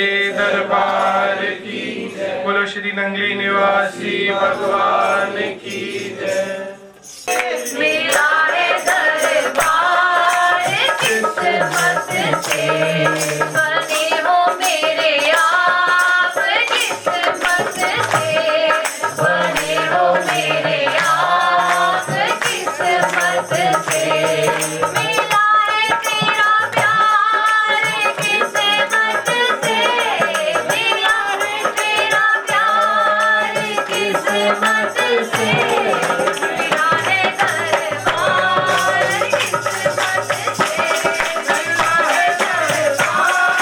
सच्चे दरबार की जय। बोलो श्री नंगली निवासी भगवान की जय। मेरा है दरबार किस्मत से, बने हो मेरे आप किस्मत से, बने हो मेरे आप किस्मत से। मेरा है तेरा प्यार किस्मत से, मेरा है तेरा प्यार किस्मत से। मेरा है दरबार किस्मत से, मेरा है दरबार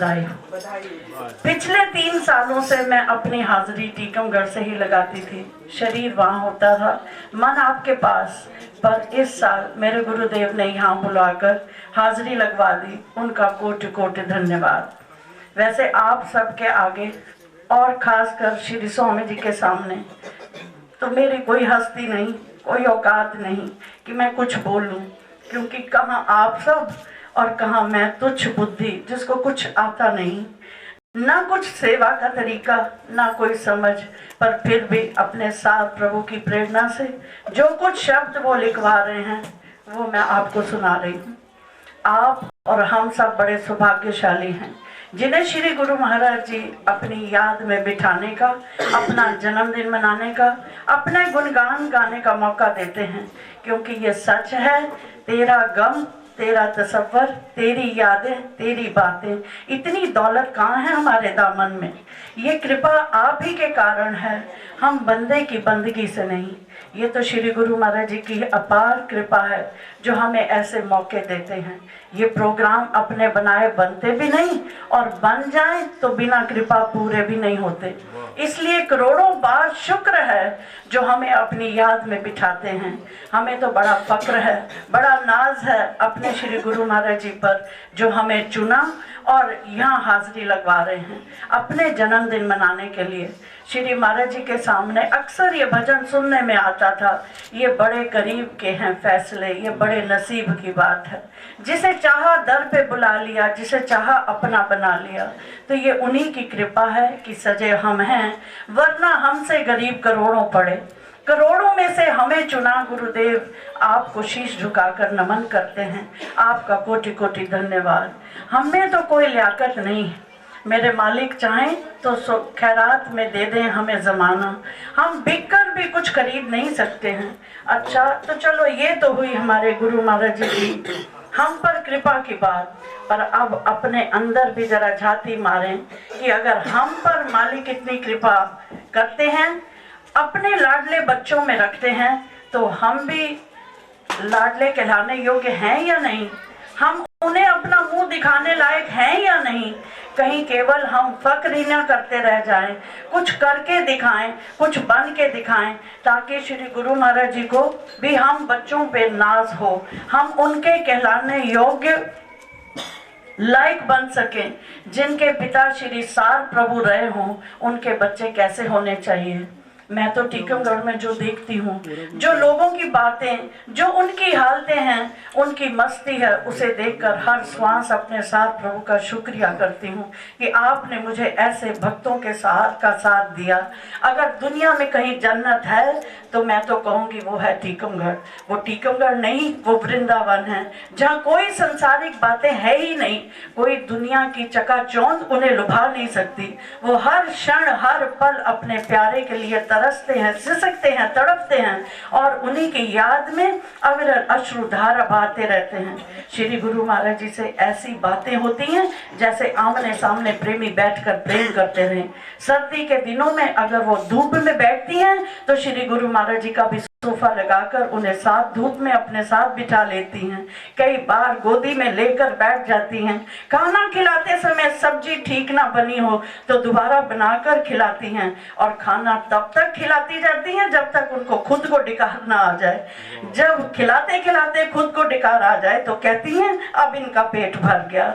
बधाई हो। पिछले 3 सालों से मैं अपनी हाजिरी टीकमगढ़ से ही लगाती थी। शरीर वहाँ होता था, मन आपके पास, पर इस साल मेरे गुरुदेव ने यहाँ बुलाकर हाजिरी लगवा दी। उनका कोटि कोटि धन्यवाद। वैसे आप सबके आगे और खासकर श्री स्वामी जी के सामने तो मेरी कोई हस्ती नहीं, कोई औकात नहीं कि मैं कुछ बोलूं, क्योंकि कहाँ आप सब और कहाँ मैं तुच्छ बुद्धि जिसको कुछ आता नहीं, ना कुछ सेवा का तरीका, ना कोई समझ, पर फिर भी अपने साथ प्रभु की प्रेरणा से जो कुछ शब्द वो लिखवा रहे हैं वो मैं आपको सुना रही हूँ। आप और हम सब बड़े सौभाग्यशाली हैं जिन्हें श्री गुरु महाराज जी अपनी याद में बिठाने का, अपना जन्मदिन मनाने का, अपने गुणगान गाने का मौका देते हैं, क्योंकि ये सच है, तेरा गम, तेरा तसव्वुर, तेरी यादें, तेरी बातें, इतनी दौलत कहाँ है हमारे दामन में। ये कृपा आप ही के कारण है, हम बंदे की बंदगी से नहीं। ये तो श्री गुरु महाराज जी की अपार कृपा है जो हमें ऐसे मौके देते हैं। ये प्रोग्राम अपने बनाए बनते भी नहीं, और बन जाए तो बिना कृपा पूरे भी नहीं होते। इसलिए करोड़ों बार शुक्र है जो हमें अपनी याद में बिठाते हैं। हमें तो बड़ा फक्र है, बड़ा नाज है अपने श्री गुरु महाराज जी पर जो हमें चुना और यहाँ हाजिरी लगवा रहे हैं अपने जन्मदिन मनाने के लिए। श्री महाराज जी के सामने अक्सर ये भजन सुनने में आता था, ये बड़े करीब के हैं फैसले, ये बड़े नसीब की बात है। जिसे चाहा दर पे बुला लिया, जिसे चाहा अपना बना लिया, तो ये उन्हीं की कृपा है कि सजे हम हैं, वरना हमसे गरीब करोड़ों पड़े। करोड़ों में से हमें चुना गुरुदेव, आपको शीश झुकाकर नमन करते हैं। आपका कोटि कोटि धन्यवाद। हमें तो कोई लियाकत नहीं है, मेरे मालिक चाहें तो खैरात में दे दें हमें ज़माना, हम बिक कर भी कुछ खरीद नहीं सकते हैं। अच्छा तो चलो, ये तो हुई हमारे गुरु महाराज जी की हम पर कृपा की बात, पर अब अपने अंदर भी जरा झांकी मारें कि अगर हम पर मालिक इतनी कृपा करते हैं, अपने लाडले बच्चों में रखते हैं, तो हम भी लाडले कहलाने योग्य हैं या नहीं? हम उन्हें अपना मुंह दिखाने लायक हैं या नहीं? कहीं केवल हम फक्र ही ना करते रह जाएं, कुछ करके दिखाएं, कुछ बन के दिखाएं, ताकि श्री गुरु महाराज जी को भी हम बच्चों पे नाज हो, हम उनके कहलाने योग्य लायक बन सकें। जिनके पिता श्री सार प्रभु रहे हों, उनके बच्चे कैसे होने चाहिए। मैं तो टीकमगढ़ में जो देखती हूँ, जो लोगों की बातें, जो उनकी हालतें हैं, उनकी मस्ती है, उसे देखकर हर श्वास अपने साथ प्रभु का शुक्रिया करती हूँ कि आपने मुझे ऐसे भक्तों के साथ दिया। अगर दुनिया में कहीं जन्नत है तो मैं तो कहूँगी वो है टीकमगढ़। वो टीकमगढ़ नहीं, वो वृंदावन है, जहाँ कोई संसारिक बातें है ही नहीं, कोई दुनिया की चकाचौंध उन्हें लुभा नहीं सकती। वो हर क्षण हर पल अपने प्यारे के लिए तरसते हैं, सिसकते हैं, तड़पते हैं, और उन्हीं की याद में अविरल अश्रुधारा बहाते रहते हैं। श्री गुरु महाराज जी से ऐसी बातें होती हैं जैसे आमने सामने प्रेमी बैठकर प्रेम करते रहे। सर्दी के दिनों में अगर वो धूप में बैठती हैं तो श्री गुरु महाराज जी का भी सोफा लगाकर उन्हें साथ धूप में अपने साथ बिठा लेती हैं। कई बार गोदी में लेकर बैठ जाती हैं। खाना खिलाते समय सब्जी ठीक ना बनी हो तो दोबारा बनाकर खिलाती हैं, और खाना तब तक खिलाती जाती हैं जब तक उनको खुद को डिकार ना आ जाए। जब खिलाते खिलाते खुद को डिकार आ जाए तो कहती हैं अब इनका पेट भर गया।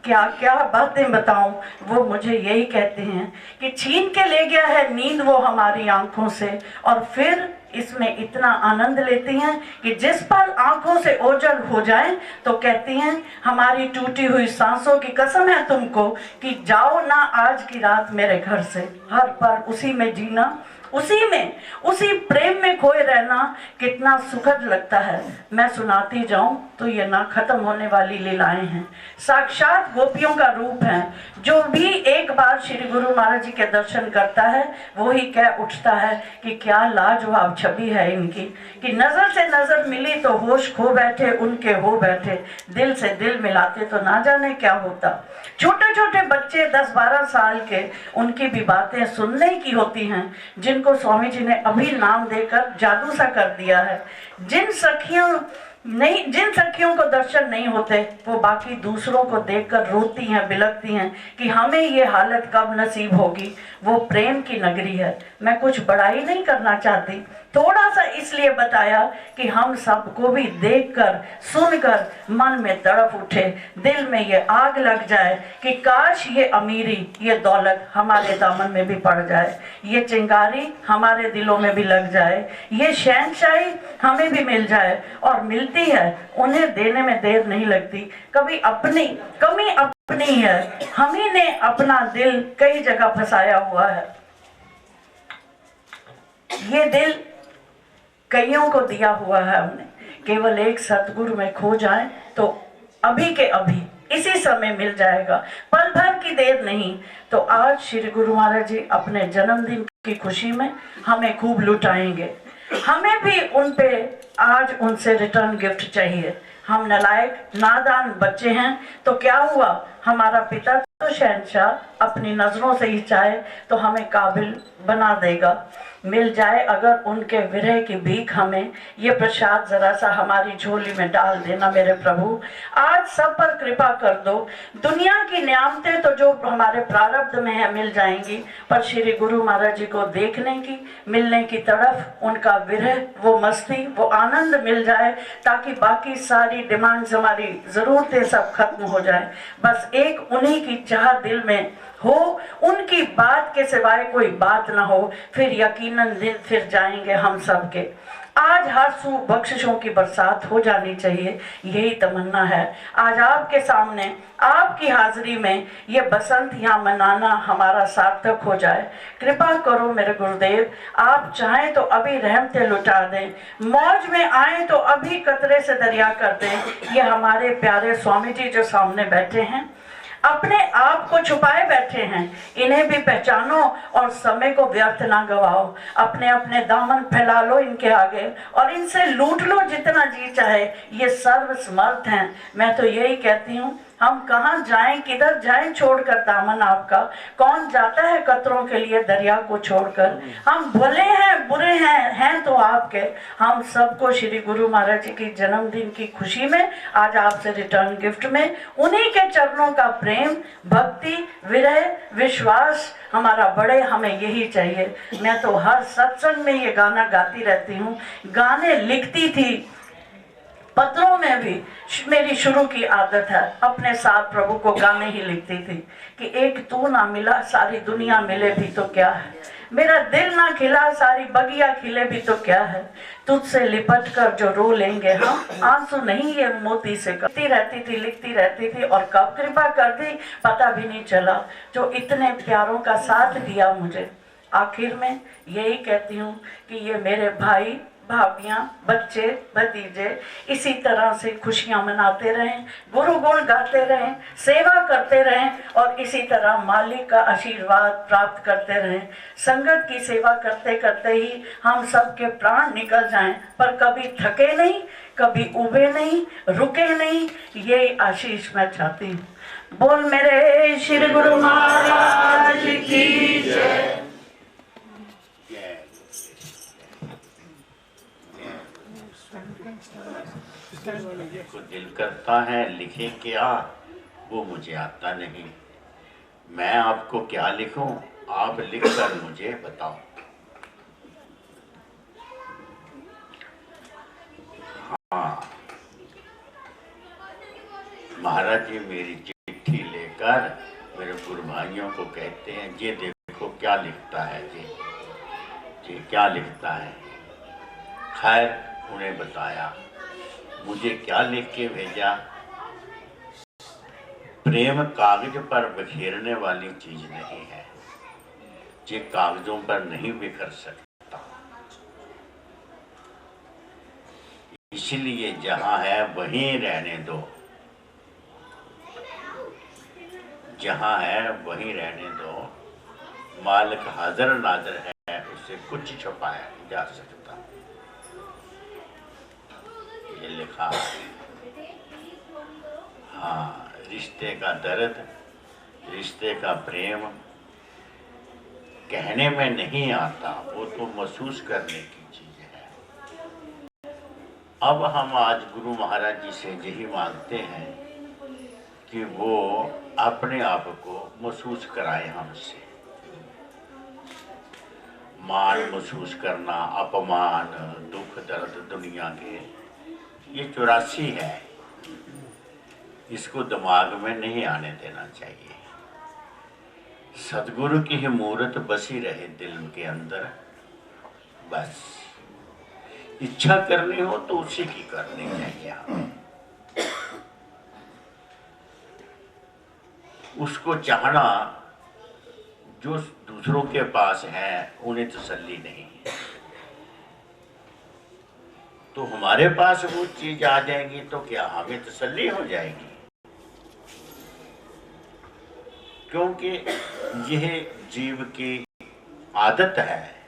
क्या क्या बातें बताऊं। वो मुझे यही कहते हैं कि छीन के ले गया है नींद वो हमारी आंखों से, और फिर इसमें इतना आनंद लेती हैं कि जिस पल आंखों से ओझल हो जाएं तो कहती हैं हमारी टूटी हुई सांसों की कसम है तुमको कि जाओ ना आज की रात मेरे घर से। हर पल उसी में जीना, उसी में, उसी प्रेम में खोए रहना कितना सुखद लगता है। मैं सुनाती जाऊं तो ये ना खत्म होने वाली लीलाएं हैं, साक्षात गोपियों का रूप है। जो भी एक बार श्री गुरु महाराज जी के दर्शन करता है वो ही कह उठता है कि क्या लाजवाब छवि है इनकी, कि नजर से नजर मिली तो होश खो बैठे उनके हो बैठे, दिल से दिल मिलाते तो ना जाने क्या होता। छोटे छोटे बच्चे 10-12 साल के, उनकी भी बातें सुनने की होती हैं, जिनको स्वामी जी ने अभी नाम देकर जादू सा कर दिया है। जिन सखियों नहीं, जिन सखियों को दर्शन नहीं होते वो बाकी दूसरों को देखकर रोती हैं, बिलखती हैं कि हमें ये हालत कब नसीब होगी। वो प्रेम की नगरी है। मैं कुछ बड़ाई नहीं करना चाहती, थोड़ा सा इसलिए बताया कि हम सबको भी देखकर सुनकर मन में तड़प उठे, दिल में ये आग लग जाए कि काश ये अमीरी, ये दौलत हमारे दामन में भी पड़ जाए, ये चिंगारी हमारे दिलों में भी लग जाए, ये शहंशाही हमें भी मिल जाए। और मिलती है, उन्हें देने में देर नहीं लगती। कभी अपनी कमी अपनी है, हम ही ने अपना दिल कई जगह फंसाया हुआ है। ये दिल कईयों को दिया हुआ है हमने, केवल एक सतगुरु में खो जाए तो अभी के अभी इसी समय मिल जाएगा, पल भर की देर नहीं। तो आज श्री गुरु महाराज जी अपने जन्मदिन की खुशी में हमें खूब लुटाएंगे। हमें भी उन पे आज उनसे रिटर्न गिफ्ट चाहिए। हम नालायक नादान बच्चे हैं तो क्या हुआ, हमारा पिता तो शहंशाह अपनी नजरों से ही चाहे तो हमें काबिल बना देगा। मिल जाए अगर उनके विरह की भीख हमें, ये प्रसाद जरा सा हमारी झोली में डाल देना मेरे प्रभु। आज सब पर कृपा कर दो। दुनिया की नियामतें तो जो हमारे प्रारब्ध में है मिल जाएंगी, पर श्री गुरु महाराज जी को देखने की, मिलने की तड़फ, उनका विरह, वो मस्ती, वो आनंद मिल जाए, ताकि बाकी सारी डिमांड्स, हमारी ज़रूरतें सब खत्म हो जाए। बस एक उन्हीं की चाह दिल में हो, उनकी बात के सिवाय कोई बात ना हो, फिर यकीनन दिन फिर जाएंगे हम सब के। आज हर सू बख्शिशों की बरसात हो जानी चाहिए, यही तमन्ना है। आज आपके सामने, आपकी हाजिरी में ये बसंत यहाँ मनाना हमारा सार्थक हो जाए। कृपा करो मेरे गुरुदेव, आप चाहें तो अभी रहमतें लुटा दें, मौज में आए तो अभी कतरे से दरिया कर दें। ये हमारे प्यारे स्वामी जी जो सामने बैठे हैं, अपने आप को छुपाए बैठे हैं, इन्हें भी पहचानो और समय को व्यर्थ ना गवाओ। अपने अपने दामन फैला लो इनके आगे और इनसे लूट लो जितना जी चाहे। ये सर्व समर्थ हैं। मैं तो यही कहती हूँ, हम कहाँ जाएं, किधर जाएं छोड़कर दामन आपका। कौन जाता है कतरों के लिए दरिया को छोड़कर। हम भले हैं, बुरे हैं तो आपके। हम सबको श्री गुरु महाराज जी की जन्मदिन की खुशी में आज आपसे रिटर्न गिफ्ट में उन्हीं के चरणों का प्रेम, भक्ति, विरह, विश्वास हमारा बढ़े, हमें यही चाहिए। मैं तो हर सत्संग में ये गाना गाती रहती हूँ, गाने लिखती थी, पत्रों में भी मेरी शुरू की आदत है। अपने साथ प्रभु को गाने ही लिखती थी कि एक तू ना मिला सारी दुनिया मिले भी तो क्या है, मेरा दिल ना खिला सारी बगिया खिले भी तो क्या है, तुझसे लिपट कर जो रो लेंगे हम, आंसू नहीं ये मोती से। करती रहती थी, लिखती रहती थी, और कब कृपा कर दी पता भी नहीं चला, जो इतने प्यारों का साथ दिया मुझे। आखिर में यही कहती हूँ कि ये मेरे भाई, भाभियाँ, बच्चे, भतीजे इसी तरह से खुशियाँ मनाते रहें, गुरु गुण गाते रहें, सेवा करते रहें और इसी तरह मालिक का आशीर्वाद प्राप्त करते रहें। संगत की सेवा करते करते ही हम सब के प्राण निकल जाएं, पर कभी थके नहीं, कभी उबे नहीं, रुके नहीं, ये आशीष मैं चाहती हूँ। बोल मेरे श्री गुरु महाराज की जय। को दिल करता है लिखे क्या, वो मुझे आता नहीं। मैं आपको क्या लिखूं, आप लिखकर मुझे बताओ। हाँ, महाराज जी मेरी चिट्ठी लेकर मेरे गुरु भाइयों को कहते हैं, ये देखो क्या लिखता है जी क्या लिखता है। खैर उन्हें बताया, मुझे क्या लिख के भेजा। प्रेम कागज पर बिखेरने वाली चीज नहीं है, ये कागजों पर नहीं बिखर सकता। इसलिए जहां है वहीं रहने दो, जहां है वहीं रहने दो। मालिक हाजिर नाजिर है, उससे कुछ छुपाया नहीं जा सकता। ये लिखा। हाँ, रिश्ते का दर्द, रिश्ते का प्रेम कहने में नहीं आता, वो तो महसूस करने की चीज है। अब हम आज गुरु महाराज जी से यही मांगते हैं कि वो अपने आप को महसूस कराए हमसे। मान महसूस करना, अपमान, दुख दर्द दुनिया के, ये 84 है, इसको दिमाग में नहीं आने देना चाहिए। सदगुरु की ही मूर्त बसी रहे दिल के अंदर, बस इच्छा करनी हो तो उसी की करनी चाहिए। उसको चाहना जो दूसरों के पास है उन्हें तसल्ली नहीं है, तो हमारे पास वो चीज आ जाएगी तो क्या हमें तसल्ली हो जाएगी? क्योंकि यह जीव की आदत है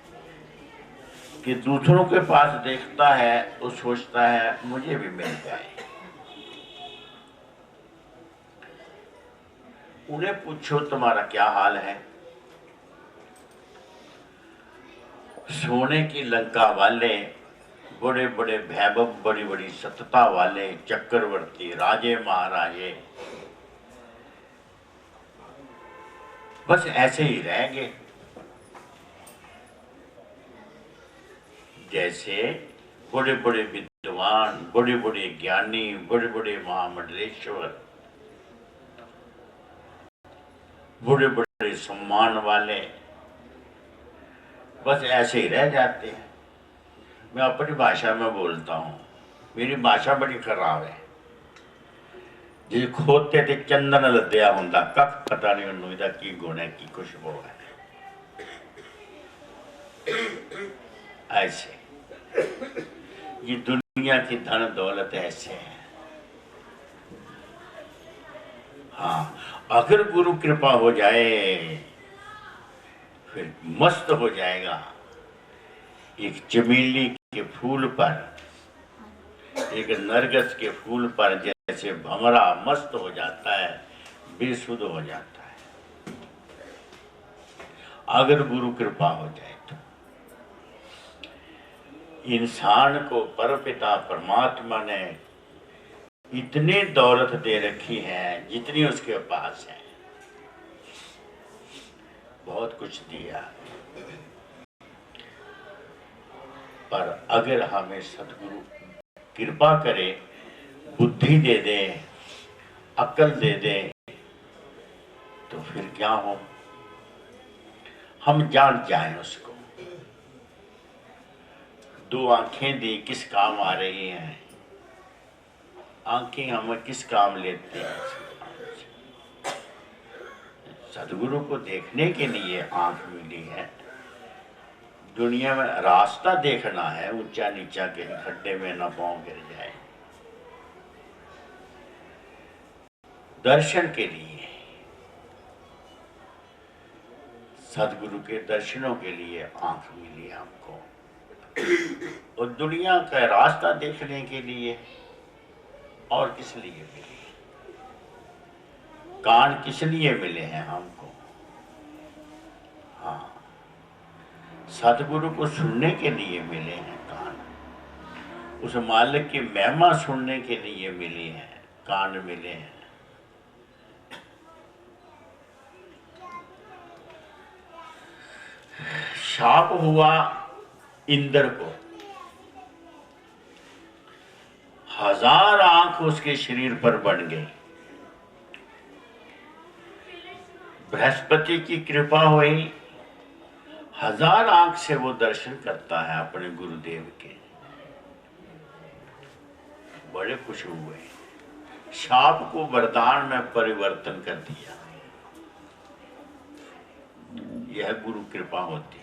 कि दूसरों के पास देखता है तो सोचता है मुझे भी मिल जाए। उन्हें पूछो तुम्हारा क्या हाल है? सोने की लंका वाले, बड़े बड़े वैभव, बड़ी बड़ी सत्ता वाले चक्रवर्ती, राजे महाराजे बस ऐसे ही रह गए। जैसे बड़े बड़े विद्वान, बड़े बड़े ज्ञानी, बड़े बड़े महामंडलेश्वर, बड़े बड़े सम्मान वाले बस ऐसे ही रह जाते हैं। मैं अपनी भाषा में बोलता हूँ, मेरी भाषा बड़ी खराब है। जिस खोते ते चंदन लद्या होंदा, कख पता नहीं उन्होंने इदा की गुण है, की खुशबू है। ऐसे ये दुनिया की धन दौलत ऐसे है। हाँ, अगर गुरु कृपा हो जाए फिर मस्त हो जाएगा। एक चमेली के फूल पर, एक नरगिस के फूल पर जैसे भंवरा मस्त हो जाता है, बेसुध हो जाता है, अगर गुरु कृपा हो जाए तो। इंसान को परमपिता परमात्मा ने इतनी दौलत दे रखी है जितनी उसके पास है, बहुत कुछ दिया, पर अगर हमें सदगुरु कृपा करे, बुद्धि दे दे, अक्ल दे दे, तो फिर क्या हो, हम जान जाएं उसको। दो आंखें दी किस काम आ रही हैं? आंखें हमें किस काम लेते हैं? सदगुरु को देखने के लिए आंख मिली है। दुनिया में रास्ता देखना है, ऊंचा नीचा के खड्डे में न पांव गिर जाए। दर्शन के लिए, सदगुरु के दर्शनों के लिए आंख मिली हमको, और दुनिया का रास्ता देखने के लिए और किस लिए मिली? कान किस लिए मिले हैं हमको? हाँ, सतगुरु को सुनने के लिए मिले हैं कान, उस मालिक की महिमा सुनने के लिए मिली है कान मिले हैं। शाप हुआ इंद्र को, 1000 आंख उसके शरीर पर बन गई। बृहस्पति की कृपा हुई, 1000 आंख से वो दर्शन करता है अपने गुरुदेव के। बड़े खुश हुए, शाप को वरदान में परिवर्तन कर दिया। यह गुरु कृपा होती है।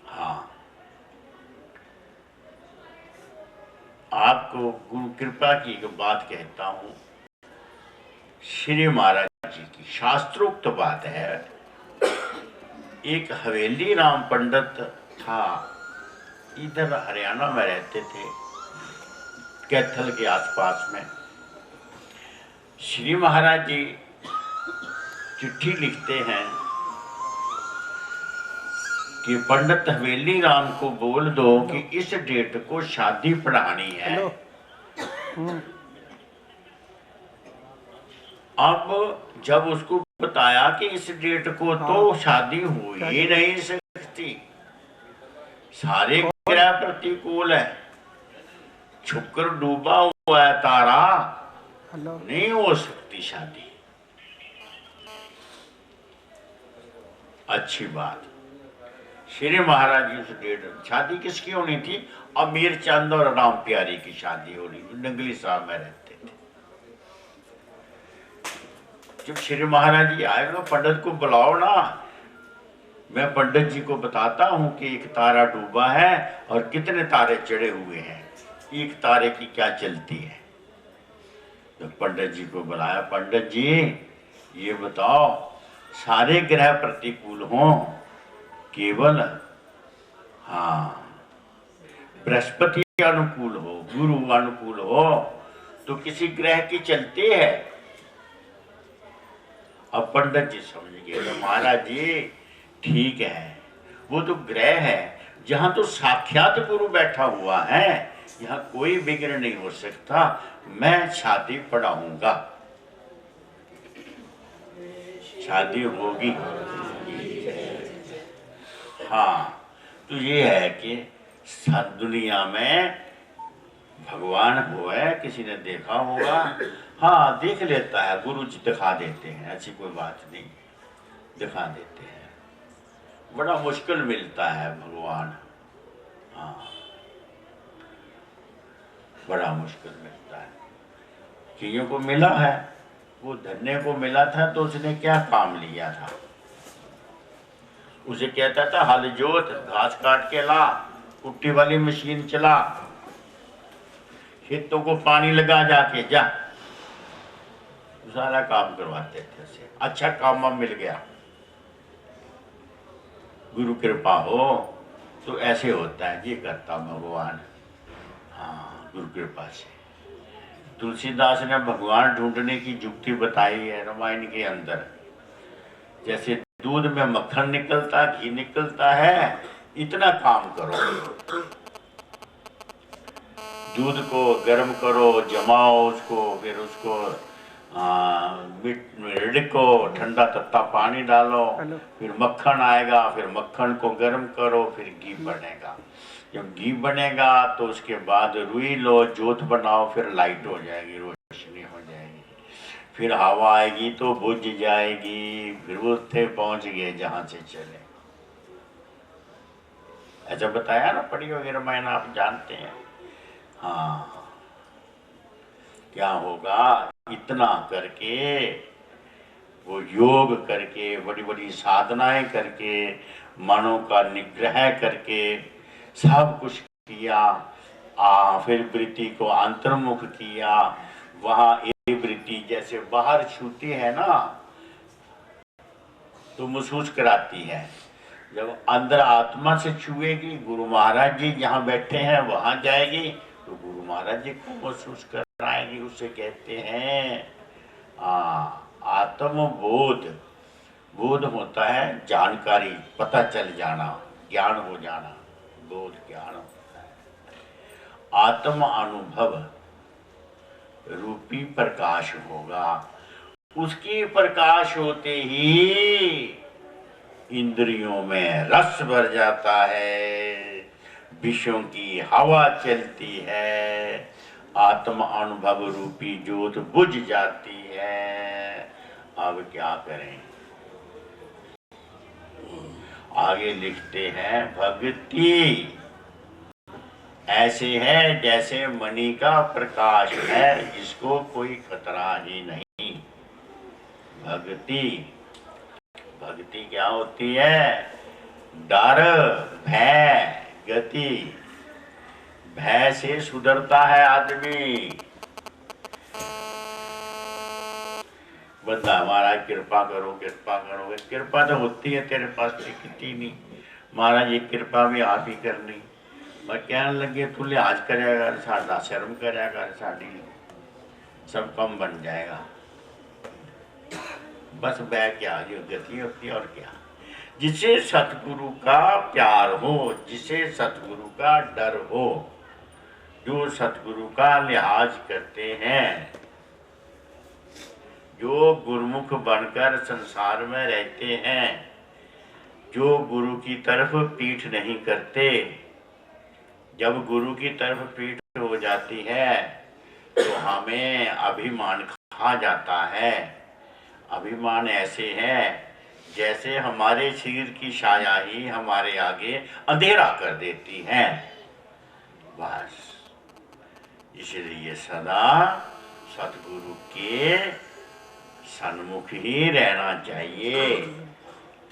हाँ, आपको गुरु कृपा की एक बात कहता हूं, श्री महाराज जी की शास्त्रोक्त बात है। एक हवेली राम पंडित था, इधर हरियाणा में रहते थे, कैथल के आसपास में। श्री महाराज जी चिट्ठी लिखते हैं कि पंडित हवेली राम को बोल दो कि इस डेट को शादी पढ़ानी है। अब जब उसको बताया कि इस डेट को तो शादी हो ही नहीं सकती, सारे ग्रह प्रतिकूल है, शुक्र डूबा हुआ है, तारा नहीं हो सकती शादी। अच्छी बात, श्री महाराज जी उस डेट शादी किसकी होनी थी? अमीर चंद और राम प्यारी की शादी होनी, नंगली साहब में रहते थे। जब श्री महाराज जी आए ना, पंडित को बुलाओ ना, मैं पंडित जी को बताता हूं कि एक तारा डूबा है और कितने तारे चढ़े हुए हैं, एक तारे की क्या चलती है। तो पंडित जी को बुलाया, पंडित जी ये बताओ, सारे ग्रह प्रतिकूल हों, केवल हाँ बृहस्पति अनुकूल हो, गुरु अनुकूल हो, तो किसी ग्रह की चलती है। अब पंडित जी समझ गए, तो महाराज जी ठीक है, वो तो ग्रह है, जहां तो साक्षात गुरु बैठा हुआ है, यहाँ कोई बिगड़ नहीं हो सकता, मैं शादी पढ़ाऊंगा, शादी होगी। हाँ, तो ये है कि दुनिया में भगवान हुआ है, किसी ने देखा होगा, हाँ देख लेता है, गुरु जी दिखा देते हैं, ऐसी कोई बात नहीं, दिखा देते हैं। बड़ा मुश्किल मिलता है भगवान, हाँ बड़ा मुश्किल मिलता है। कियों को मिला है, वो धन्य को मिला था, तो उसने क्या काम लिया था? उसे कहता था हल जोत, घास काट के ला, कुट्टी वाली मशीन चला, खेतों को पानी लगा, जाके जा, सारा काम करवाते थे उसे। अच्छा काम मिल गया, गुरु कृपा हो तो ऐसे होता है, ये करता भगवान, हाँ गुरु कृपा से। तुलसीदास ने भगवान ढूंढने की युक्ति बताई है रामायण के अंदर। जैसे दूध में मक्खन निकलता, घी निकलता है, इतना काम करो, दूध को गर्म करो, जमाओ उसको, फिर उसको रिड़को, ठंडा तत्ता पानी डालो, फिर मक्खन आएगा, फिर मक्खन को गर्म करो, फिर घी बनेगा। जब घी बनेगा तो उसके बाद रुई लो, जोत बनाओ, फिर लाइट हो जाएगी, रोशनी हो जाएगी, फिर हवा आएगी तो बुझ जाएगी, फिर वो थे पहुंच गए जहां से चले। ऐसा बताया ना, पढ़ी वगैरह रामायण आप जानते हैं। हाँ, क्या होगा, इतना करके वो योग करके, बड़ी बड़ी साधनाएं करके, मनों का निग्रह करके सब कुछ किया, फिर वृत्ति को अंतर्मुख किया। वहां ये वृत्ति जैसे बाहर छूती है ना, तो महसूस कराती है, जब अंदर आत्मा से छुएगी, गुरु महाराज जी जहाँ बैठे हैं वहां जाएगी, तो गुरु महाराज जी को महसूस कराएंगे। उसे कहते हैं आत्मबोध। बोध होता है जानकारी, पता चल जाना, ज्ञान हो जाना, बोध ज्ञान होता है। आत्म अनुभव रूपी प्रकाश होगा, उसकी प्रकाश होते ही इंद्रियों में रस भर जाता है, विषयों की हवा चलती है, आत्म अनुभव रूपी ज्योत बुझ जाती है। अब क्या करें? आगे लिखते हैं, भक्ति ऐसे है जैसे मणि का प्रकाश है, जिसको कोई खतरा ही नहीं। भक्ति, भक्ति क्या होती है? डर, भय, गति। भय से सुधरता है आदमी। बंदा महाराज कृपा करो, कृपा करो। कृपा तो होती है तेरे पास, दिखती नहीं। महाराज ये कृपा भी आप ही करनी। मैं कहने लगे तू लिहाज करेगा साडा, शर्म करेगा साड़ी, सब कम बन जाएगा। बस बह क्या, जो गति होती है और क्या। जिसे सतगुरु का प्यार हो, जिसे सतगुरु का डर हो, जो सतगुरु का लिहाज करते हैं, जो गुरुमुख बनकर संसार में रहते हैं, जो गुरु की तरफ पीठ नहीं करते। जब गुरु की तरफ पीठ हो जाती है तो हमें अभिमान खा जाता है। अभिमान ऐसे है जैसे हमारे शरीर की छाया ही हमारे आगे अंधेरा कर देती है। बस इसलिए सदा सतगुरु के सन्मुख ही रहना चाहिए।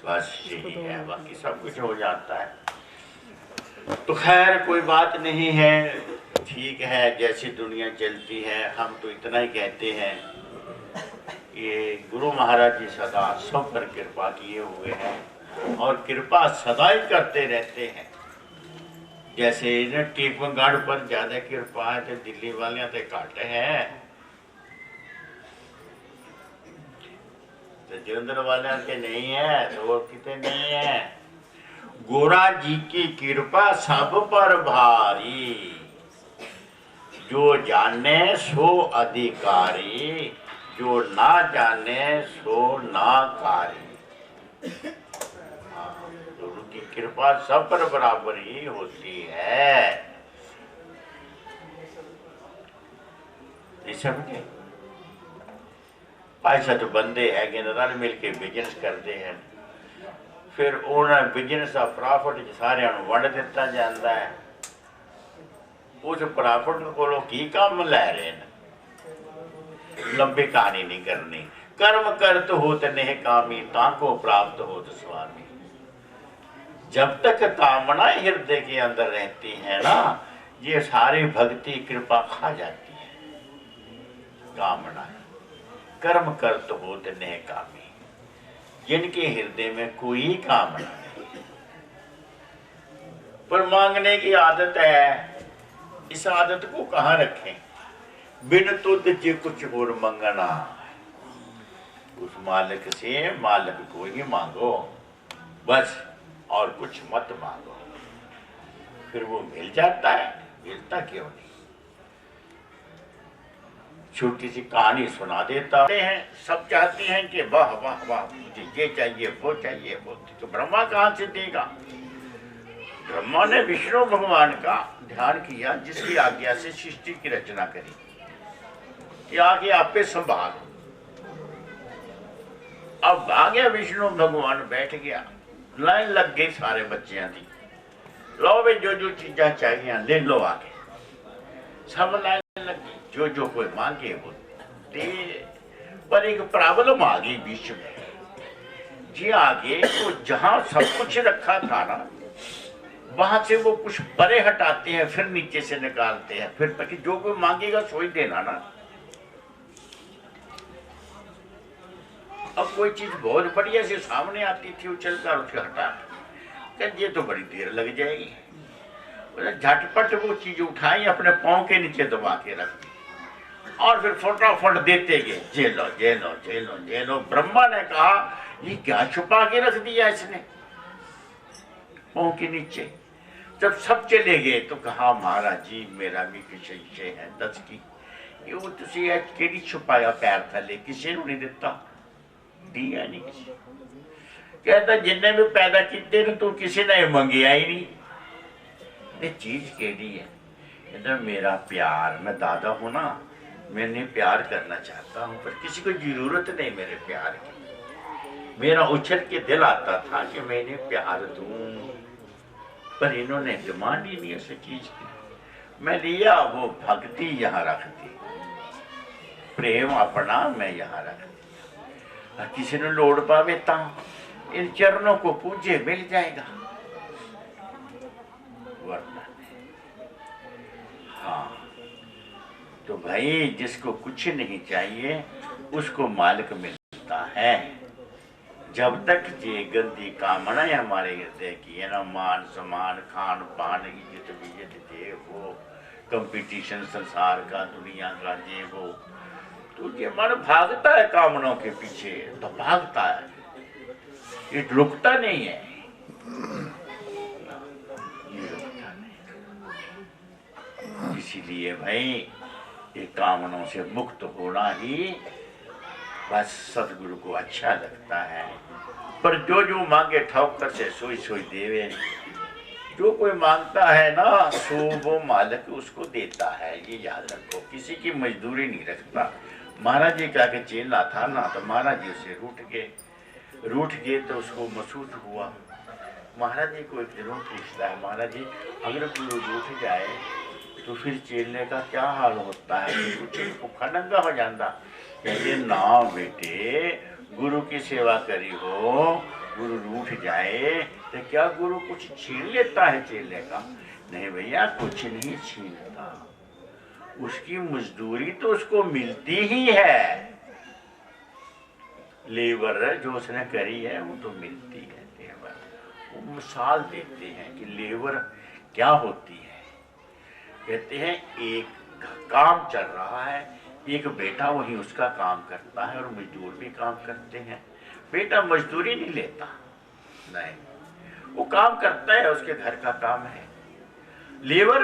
बस यही है, बाकी सब कुछ हो जाता है। तो खैर कोई बात नहीं है, ठीक है, जैसी दुनिया चलती है। हम तो इतना ही कहते हैं, ये गुरु महाराज जी सदा सब पर कृपा किए हुए हैं और कृपा सदा ही करते रहते हैं। जैसे इन्हें टीकमगढ़ पर ज्यादा कृपा है तो दिल्ली वाले तो घट है, तो जलंधर वाले के नहीं है, तो और कितने नहीं है। गोरा जी की कृपा सब पर भारी, जो जाने सो अधिकारी, जो ना जाने सो नाकारी। गुरु की कृपा सब पर बराबर ही होती है। नहीं समझे? पैसा तो बंदे है कि रल मिल के बिजनेस करते हैं, फिर उन्हें बिजनेस का प्रॉफिट सारे वंड दिता जाता है। उस प्रॉफिट को की काम लै रहे हैं। लंबी कहानी नहीं करनी। कर्म करत होत नेह कामी, ताको प्राप्त होत स्वामी। जब तक कामना हृदय के अंदर रहती है ना, ये सारी भक्ति कृपा खा जाती है। कामना कर्म करत होत नेह कामी, जिनके हृदय में कोई कामना नहीं पर मांगने की आदत है, इस आदत को कहाँ रखें? बिन तुद जे कुछ और मंगना, उस मालिक से मालिक को ही मांगो बस, और कुछ मत मांगो, फिर वो मिल जाता है। मिलता क्यों नहीं? छोटी सी कहानी सुना देता हैं। सब चाहते हैं कि वाह वाह वाह, मुझे ये चाहिए वो चाहिए वो, तो ब्रह्मा कहाँ से देगा? ब्रह्मा ने विष्णु भगवान का ध्यान किया, जिसकी आज्ञा से सृष्टि की रचना करी कि आगे आप पे संभाल। अब आ गया विष्णु भगवान, बैठ गया, लाइन लग गई सारे बच्चियां की, लो वे जो जो चीजा चाहिए ले लो। आगे सब लाइन लग गई, जो जो कोई मांगे वो दे। पर एक प्रॉब्लम आ गई बीच में, जी आगे तो जहां सब कुछ रखा था ना, वहां से वो कुछ बड़े हटाते हैं, फिर नीचे से निकालते हैं, फिर ताकि जो कोई मांगेगा सोई देना ना। अब कोई चीज बहुत बढ़िया से सामने आती थी, उछल कर उसको हटा, कहते ये तो बड़ी देर लग जाएगी। झटपट वो चीज उठाई, अपने पांव के नीचे दबा के रख दी और फिर फटाफट देते गए, जे लो जे लो जे लो जे लो। ब्रह्मा ने कहा ये क्या छुपा के रख दिया इसने पांव के नीचे। जब सब चले गए तो कहा महाराज जी मेरा भी कुछ इच्छे है, दस की ये तुसी केड़ी छुपाया पैर थले, किसी ने नहीं दिता, दिया नहीं किसी। कहता जिन्ने भी पैदा किते न तू किसी ने मंगिया ही नहीं। ये चीज केड़ी है? कहता मेरा प्यार, मैं दादा हूं ना, मैंने प्यार करना चाहता हूं, पर किसी को जरूरत नहीं मेरे प्यार की। मेरा उछल के दिल आता था कि मैंने प्यार दूं, पर इन्होंने डिमांड ही नहीं उस चीज की। मैं लिया वो भक्ति यहाँ रख दी, प्रेम अपना मैं यहाँ रख दी। किसी ने लोड़ पावे ता इन चरणों को पूजे मिल जाएगा, वरना हाँ। तो भाई जिसको कुछ नहीं चाहिए उसको मालिक मिलता है। जब तक ये गंदी कामनाएं हमारे हृदय की है ना, मान सम्मान खान पान इज्जत बिज्जत ये वो कंपटीशन संसार का दुनिया का ये वो, तो ये मन भागता है कामनाओं के पीछे, तो भागता है। ये रुकता नहीं है, ये रुकता नहीं। इसीलिए भाई ये कामनों से मुक्त होना ही बस सदगुरु को अच्छा लगता है। पर जो जो मांगे ठोकर से सोई सोई देवे। जो कोई मांगता है ना सो वो मालिक उसको देता है, ये याद रखो। किसी की मजदूरी नहीं रखता। महाराज जी का के चेला था ना, तो महाराज जी उसे रूठ गए तो उसको महसूस हुआ। महाराज जी को एक जरूर पूछता है, महाराज जी अगर कोई रूठ जाए तो फिर चेले का क्या हाल होता है? कुछ भूखा नंगा हो जाता। कहते ना बेटे, गुरु की सेवा करी हो, गुरु रूठ जाए तो क्या गुरु कुछ छीन लेता है चेले का? नहीं भैया, कुछ नहीं छीनता। उसकी मजदूरी तो उसको मिलती ही है। लेबर जो उसने करी है वो तो मिलती है। लेबर वो मिसाल देते हैं कि लेबर क्या होती है। कहते हैं एक काम चल रहा है, एक बेटा वही उसका काम करता है और मजदूर भी काम करते हैं। बेटा मजदूरी नहीं लेता, नहीं, वो काम करता है, उसके घर का काम है। लेबर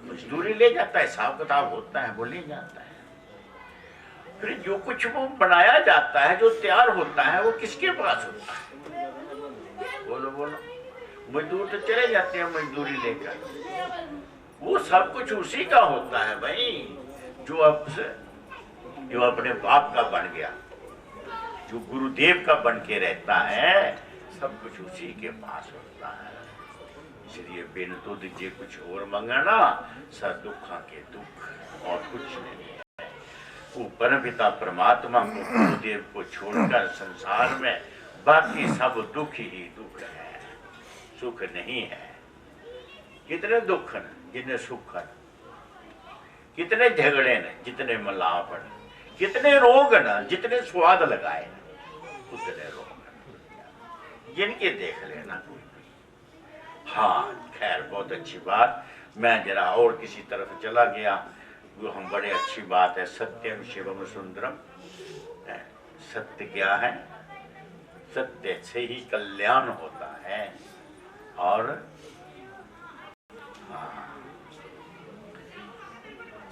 मजदूरी ले जाता है, हिसाब किताब होता है, वो ले जाता है। फिर जो कुछ वो बनाया जाता है, जो तैयार होता है, वो किसके पास होता है? बोलो बोलो। मजदूर तो चले जाते हैं मजदूरी लेकर, वो सब कुछ उसी का होता है भाई। जो अपने बाप का बन गया, जो गुरुदेव का बन के रहता है, सब कुछ उसी के पास होता है। इसलिए बिन तो दीजिए कुछ और मंगाना, सर दुखा के दुख और कुछ नहीं है। वो परम पिता परमात्मा को, गुरुदेव को छोड़कर संसार में बाकी सब दुख ही दुख है, सुख नहीं है। कितने दुख न, जितने सुख न, कितने झगड़े न, जितने मलापन, कितने रोग न, जितने स्वाद लगाए उतने रोग न। जिनके देख लेना कोई भी। हाँ खैर, बहुत अच्छी बात। मैं जरा और किसी तरफ चला गया, वो हम बड़े अच्छी बात है। सत्यम शिवम सुंदरम। सत्य क्या है? सत्य से ही कल्याण होता है। और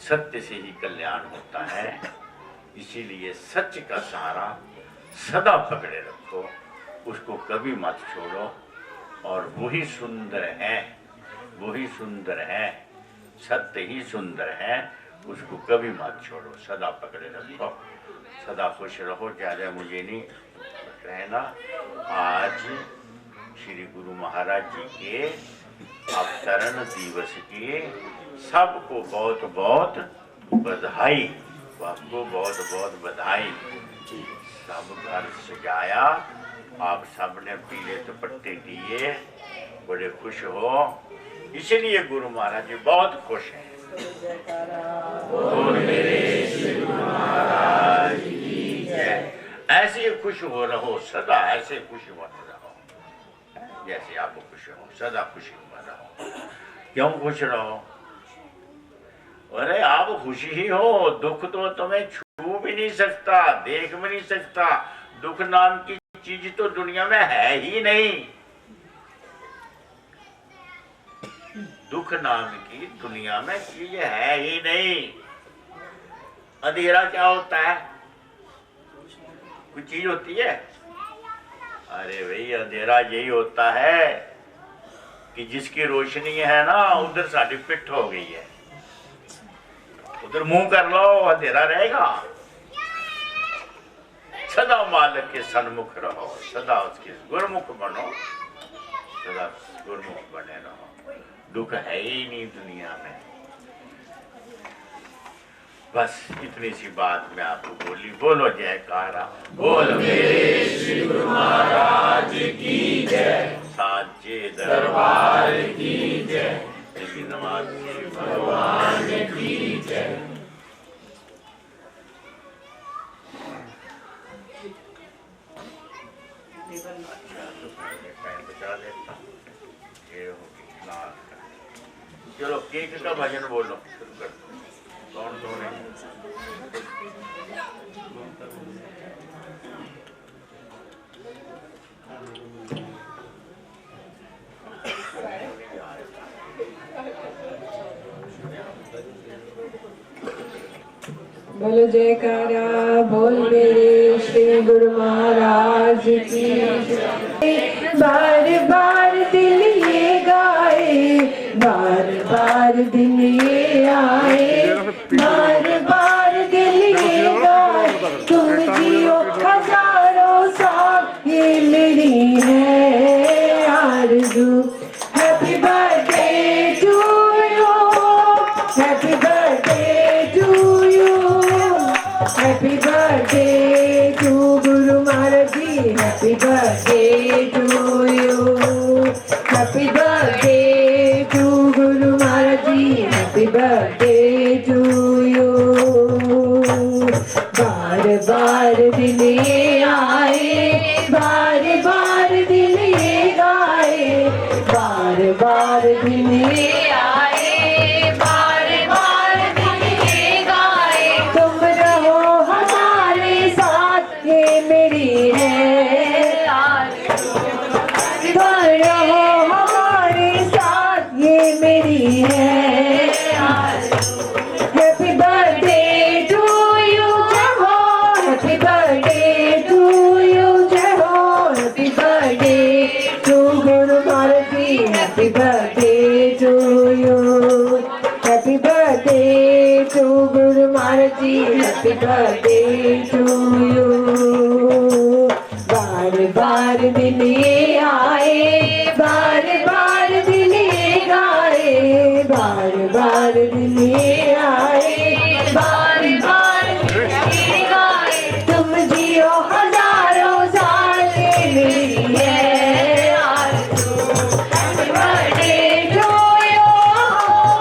सत्य से ही कल्याण होता है। इसीलिए सच का सहारा सदा पकड़े रखो, उसको कभी मत छोड़ो। और वही सुंदर है, वही सुंदर है, सत्य ही सुंदर है, उसको कभी मत छोड़ो, सदा पकड़े रखो, सदा खुश रहो। ज़्यादा मुझे नहीं कहना। आज श्री गुरु महाराज जी के अवतरण दिवस की सबको बहुत बहुत बधाई, आपको बहुत बहुत बधाई। सब घर सजाया, आप सब ने पीले दुपट्टे दिए, बड़े खुश हो। इसलिए गुरु महाराज जी बहुत खुश हैं। बोल मेरे श्री गुरु महाराज की जय। ऐसे खुश हो रहो, सदा ऐसे खुश बने रहो, जैसे आप खुश हो, सदा खुशी में रहो। क्यों खुश रहो? अरे आप खुशी ही हो, दुख तो तुम्हें छू भी नहीं सकता, देख भी नहीं सकता। दुख नाम की चीज तो दुनिया में है ही नहीं। दुख नाम की दुनिया में चीज है ही नहीं। अंधेरा क्या होता है? कोई चीज होती है? अरे भाई, अंधेरा यही होता है कि जिसकी रोशनी है ना, उधर साड़ी पिट हो गई है, उधर मुंह कर लो, अंधेरा रहेगा। सदा मालिक के सन्मुख रहो, सदा उसके गुरमुख बनो, सदा गुरमुख बने रहो। दुख है ही नहीं दुनिया में। बस इतनी सी बात मैं आपको बोली। बोलो जयकारा, बोल मेरे श्री गुरु महाराज की जय, साचे दरबार की जय, नमाज भगवान की जय। चलो केक का भजन बोलो, शुरू कर दो। कौन कौन है? बोलो जयकारा बोल मेरे श्री गुरु महाराज की जय। बार बार दिल ये गाए, बार बार दिल ये आए, बार बार दिल ये गाए, तुम जियो हजारों साल ये मेरी है आरज़ू। Happy birthday to you, happy birthday to you, happy birthday to Guru Maharaj ji, happy birthday to you, happy birthday to Guru Maharaj ji, happy birthday to you. बार बार दिन ये आए, बार बार दिन ये गाए, बार बार दिन ये आए, बार बार दिन ये गाए, तुम रहो हमारे साथ ये मेरी है आरज़ू। तुम रहो हमारे साथ ये मेरी है आरज़ू। हैप्पी बर्थडे टू यू जय हो, हैप्पी बर्थडे टू यू जय हो, happy birthday to Guru Maharaj ji, happy birthday to you, happy birthday to Guru Maharaj ji, happy birthday to you. बार बार दिन ये आए, बार बार दिन ये गाए, बार बार दिन ये आए, बार बार दिन ये गाए, तुम जियो हजारों साल ये मेरी है आरज़ू। Happy birthday to you,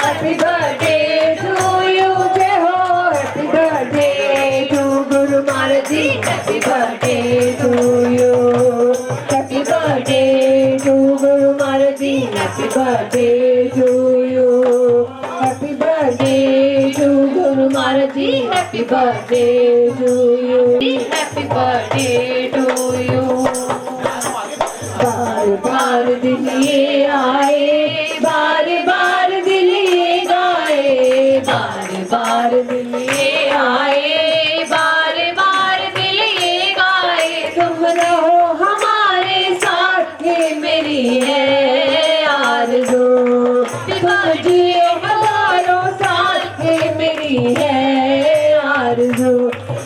happy birthday to you जय हो, happy birthday to Guru Maharaj ji, happy birthday to you, happy birthday to Guru Maharaj ji, happy birthday to you, happy birthday to Guru Maharaj ji, happy birthday to you, happy birthday to you. बार बार दिन ये आए, बार बार दिन ये गाए, बार बार दिन ये आए, बार बार दिल ये गाए, तुम रहो हमारे साथ ये मेरी है आरज़ू। तुम जियो हजारों साल ये मेरी है आरज़ू।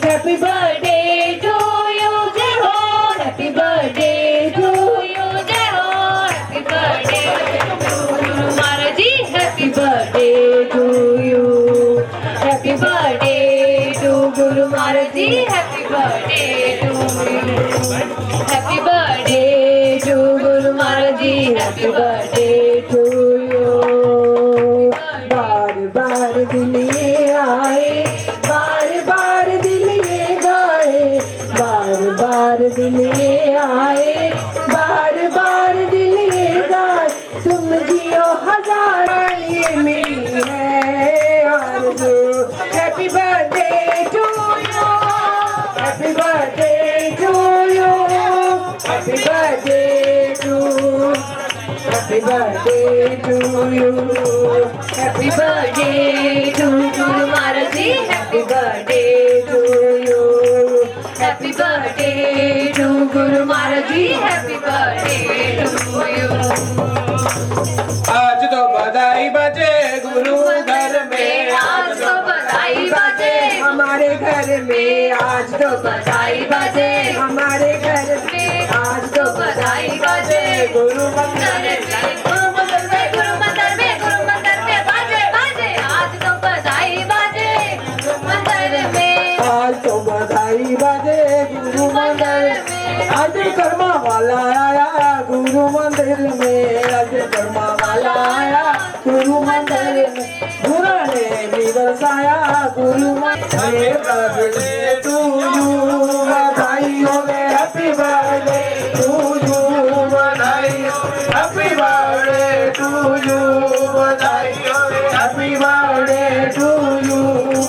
हैप्पी बर्थडे टू यू जय हो, हैप्पी बर्थडे टू यू जय हो, happy birthday to Guru Maharaj ji, happy birthday to you, happy birthday to Guru Maharaj ji, happy birthday to you, happy birthday to Guru Maharaj ji, happy birthday to you. बार बार दिन ये आए, बार बार दिन ये गाए, बार बार दिन ये आए, बार बार दिन ये गाए, तुम जियो हजार ये मेरी है आरज़ू। Happy birthday to you, happy birthday to you, happy birthday to, happy birthday to you, happy birthday to Guru Maharaj ji, happy birthday to you, happy birthday to Guru Maharaj ji, happy birthday to you. आज तो बधाई बजे गुरु घर में, आज तो बधाई बजे हमारे घर में, आज तो बधाई बजे हमारे घर में, आज तो बधाई बजे गुरु मंदिर गुरु मंदिर में, गुरु मंदिर में, गुरु मंदिर में बाजे बाजे, आज तो बधाई बजे गुरु मंदिर में, आज तो बधाई बजे गुरु मंदिर में, आज कर्मा वाला आया गुरु मंदिर में, आज कर्मा वाला आया गुरु मंदिर में, गुरु ने भी बरसाया गुरु मंदिर। बर्थडे टू यू, बधाई हो गए, हैप्पी बर्थडे टू यू, बधाई हो, हैप्पी बर्थडे टू यू, बधाई हो, हैप्पी बर्थडे टू यू,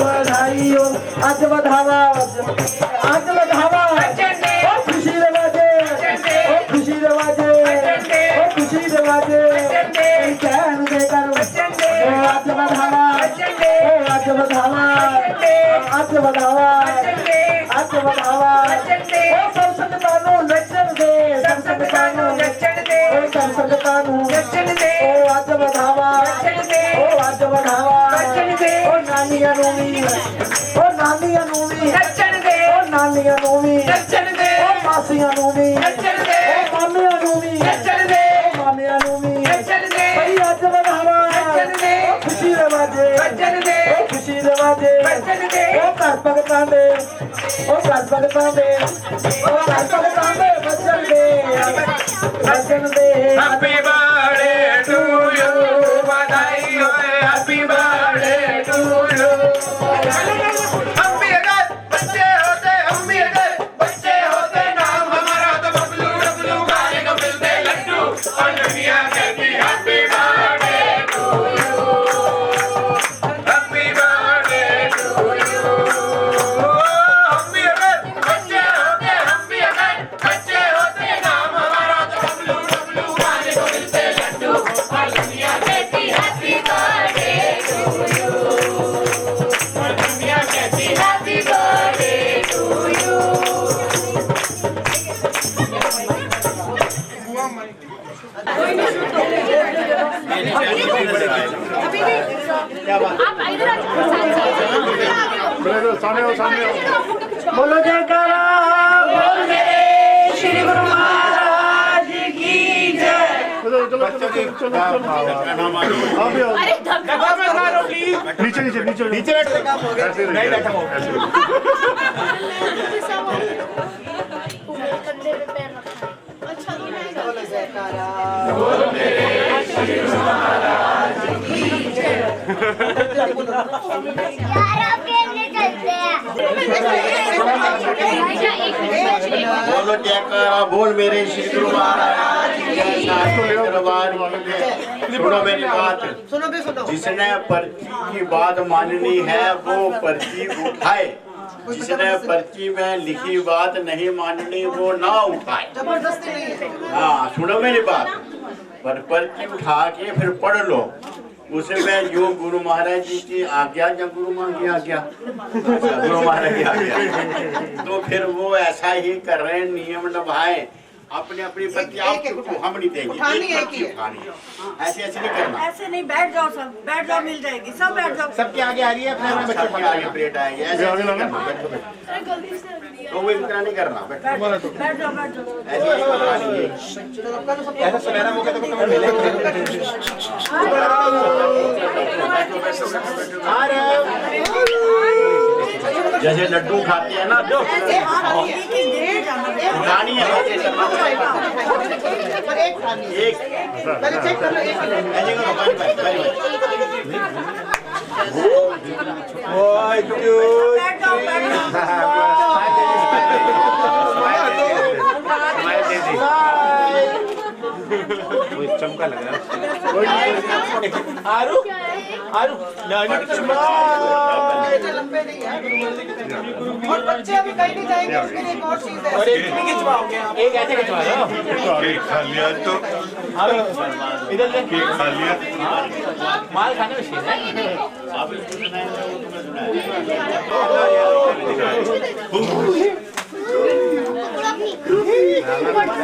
बधाई हो। आज बधावा, आज बधावा, ओ खुशी रे बाजे, ओ खुशी रे चैन दे कर आज बढ़ावा आज बढ़ावा आज बढ़ावा आज बढ़ावा सब संगतानों नचन दे सब संगतानों नचन दे सब संगतानों नचन दे आज बढ़ावा आज बढ़ावा नानिया नूवी नानिया नूवी नचन दे नानिया नूवी नचन दे मासिया नूवी नचन दे मामिया नूवी नचन दे मामिया नूवी नचन दे भाई आज बढ़ावा नचन दे खुशी रवाजे नचन दे खुशी रवाजे नचन दे ओ घर भगतां दे ओ घर भगतां दे ओ घर भगतां दे बचन दे हैप्पी बर्थडे टू यू बधाई हो हैप्पी बर्थडे टू यू हम भी अगर बच्चे होते नाम हमारा तो बबलू डबलू खाने को मिलते लड्डू और दुनिया कहती happy birthday to you happy birthday to you हम भी अगर बच्चे होते नाम हमारा तो बबलू डबलू खाने को मिलते लड्डू और दुनिया कहती हैप्पी बर्थडे टू यू और दुनिया कहती हैप्पी बर्थडे टू यू बोलो जयकारा बोल मेरे श्री गुरु महाराज की जय अरे धक्का नीचे नीचे नीचे नीचे नहीं बैठा हूँ कंधे पे पैर रखा है अच्छा बोलो जयकारा बोलो जयकारा बोल मेरे श्री गुरु महाराज की जय। दरबार की जय। सुनो मेरी बात जिसने पर्ची की बात माननी है वो पर्ची उठाए जिसने पर्ची में लिखी बात नहीं माननी वो ना उठाए जबरदस्ती नहीं है हाँ सुनो मेरी बात पर पर्ची उठा के फिर पढ़ लो उसमें जो गुरु महाराज जी की आज्ञा या गुरु माँ की आज्ञा गुरु महाराज की आज्ञा तो फिर वो ऐसा ही कर रहे हैं नियम निभाए अपनी अपनी पर्ची आप चुको हम नहीं देंगे उठानी है पर्ची उठानी है ऐसे ऐसे नहीं करना ऐसे नहीं बैठ जाओ सब बैठ जाओ मिल जाएगी सब बैठ जाओ सबके आगे आ रही है अपने बच्चे सबके आगे प्लेट आएगी ऐसे ऐसे नहीं करना बैठो बैठो तो वो इतना नहीं करना बैठो बैठ जाओ ऐसे ऐसे करवानी है ऐसा सुनहरा मौका तो कभी मिले जैसे लड्डू खाते हैं ना उठानी है ऐसे करना पर एक खानी है एक पहले चेक कर लो एक ऐसे करो बारी बारी चमका लग रहा है आरू आरू लंबे नहीं है और बच्चे अभी कहीं नहीं जाएंगे उसके लिए एक और चीज है और एक भी खिंचवाओगे एक ऐसे खिंचवा दो केक खा लिया तो इधर ले केक खा लिया माल खाने में शेर है कितनी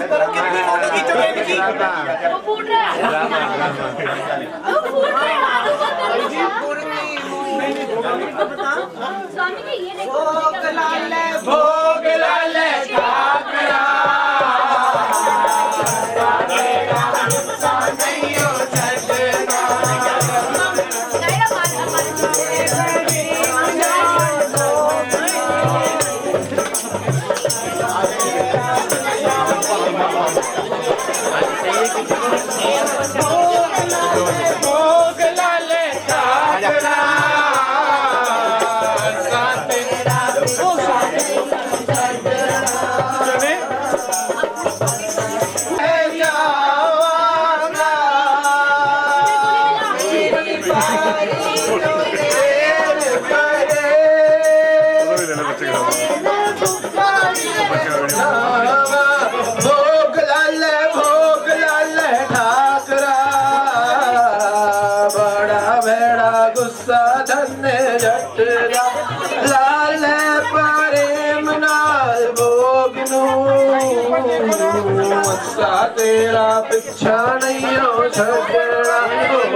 फोटो खींचोगे इनकी वो फूट रहा है वो फूट रहा है स्वामी जी ये देखो भोग लाल ठाकरा भोग लाल ठाकरा भोग लाल ठाकरा असा तेरा पिछा नहीं हो छड़ना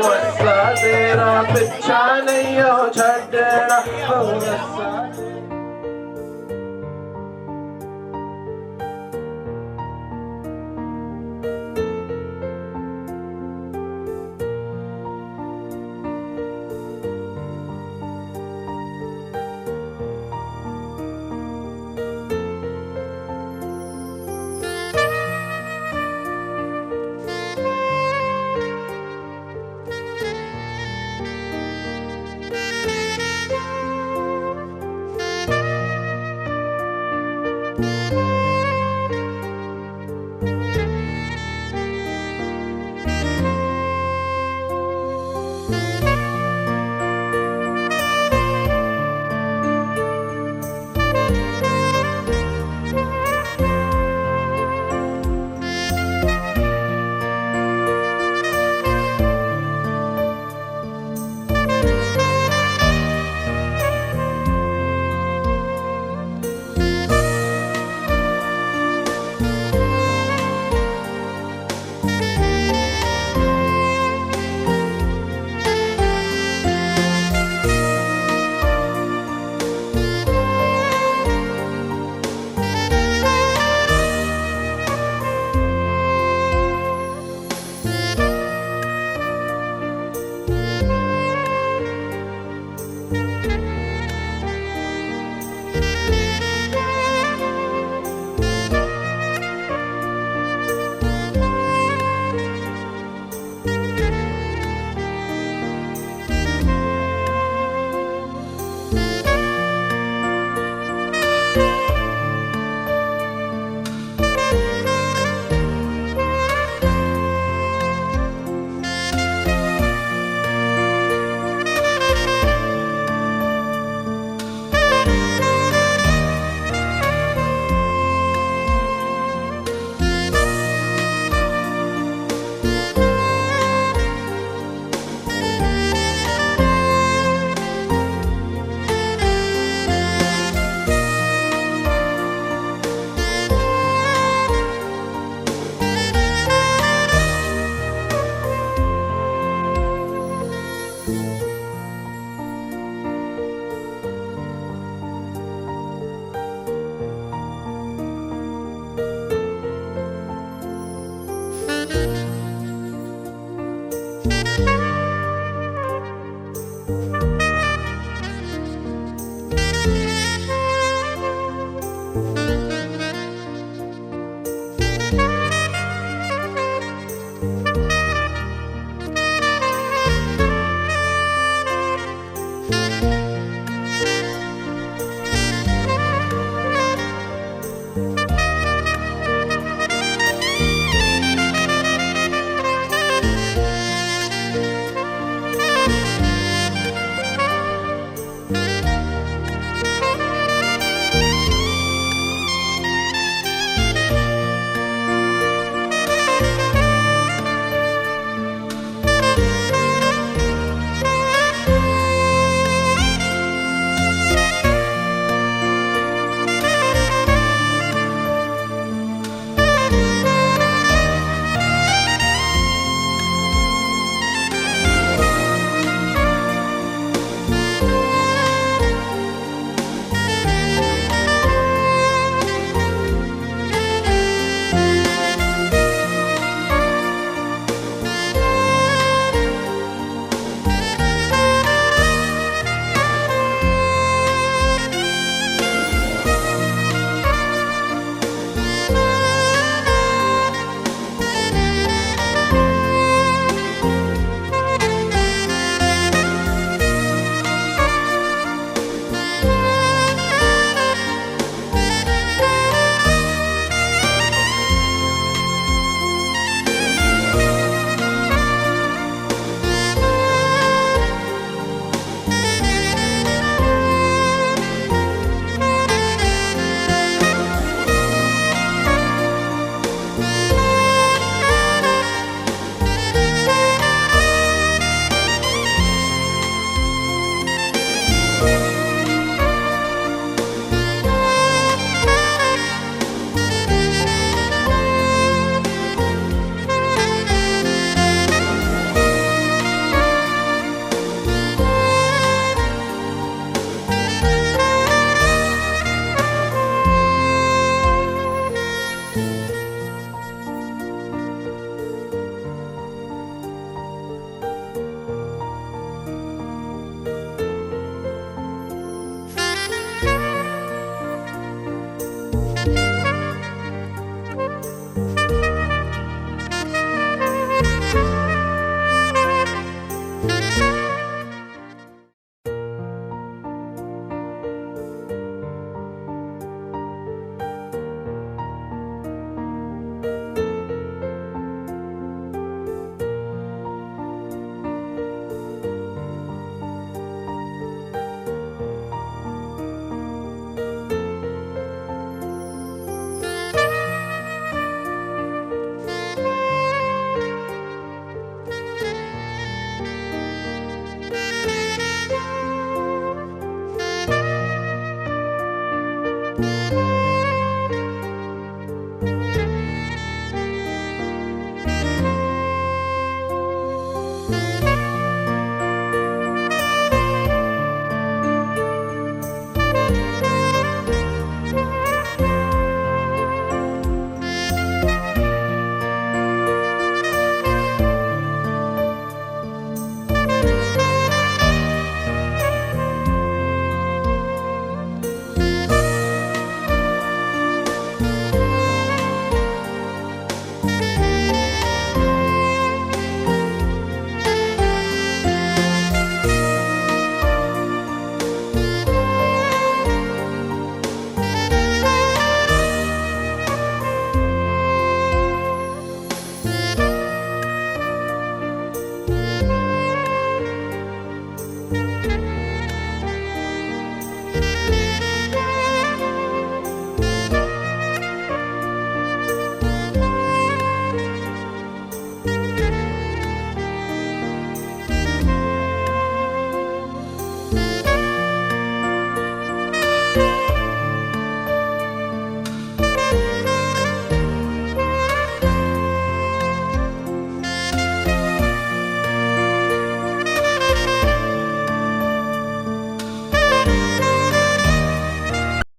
असा तेरा पिछा नहीं हो छड़ना असा